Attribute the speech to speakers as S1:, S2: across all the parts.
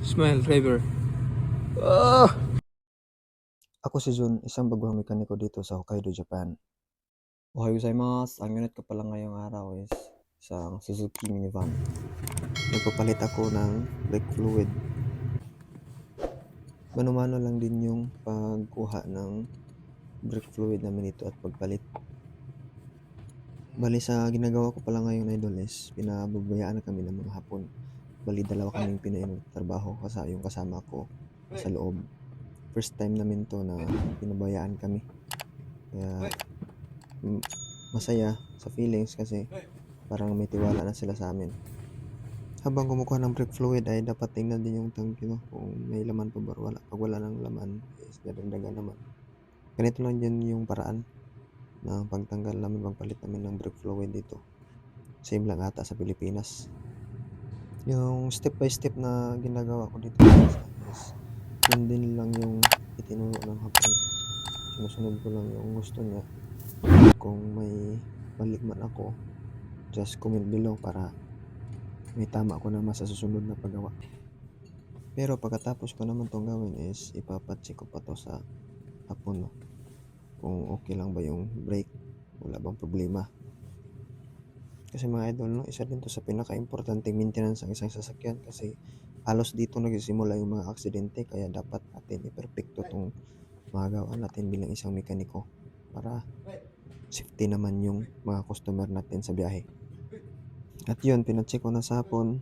S1: Smile, driver. Ah!
S2: Ako si Jun, isang baguhang mekaniko dito sa Hokkaido, Japan. Ohayo gozaimasu. Ang unit ko pala ngayong araw is isang Suzuki minivan. Nagpapalit ako ng brake fluid. Mano-mano lang din yung pagkuha ng brake fluid namin dito at pagpalit. Bali sa ginagawa ko pala ngayon, idol, is pinababayaan na kami ng mga hapon. Bali dalawa kaming trabaho kasi yung kasama ko sa loob. First time namin to na pinabayaan kami. Kaya masaya sa feelings kasi parang may tiwala na sila sa amin. Habang kumukuha ng brake fluid ay dapat tingnan din yung tank, kung may laman pa ba or wala. Pag wala ng laman, is dadagdagan naman. Ganito lang din yung paraan ng pagtanggal namin, pagpalit namin ng brake fluid dito. Same lang ata sa Pilipinas. Yung step by step na ginagawa ko dito is yun din lang yung itinuro ng hapon. Sinusunod ko lang yung gusto niya. Kung may mali man ako, just comment below para may tama ako naman sa susunod na paggawa. Pero pagkatapos ko naman itong gawin is ipapacheck ko pa to sa hapon, kung okay lang ba yung brake, wala bang problema. Kasi mga idol, isa din to sa pinaka-importante maintenance ng isang sasakyan kasi halos dito nagsisimula yung mga aksidente, kaya dapat natin i-perfecto itong mga gawa natin bilang isang mekaniko para safety naman yung mga customer natin sa biyahe. At yun, pinacheck ko na sa hapon,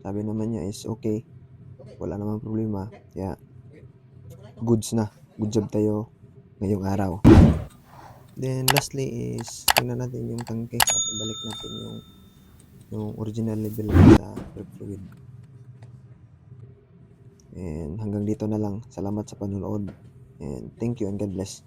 S2: sabi naman niya is okay, wala namang problema, kaya goods na, good job tayo ngayong araw. Then lastly is tingnan natin yung tangke at ibalik natin yung original level sa brake fluid. And hanggang dito na lang. Salamat sa panonood and thank you and God bless.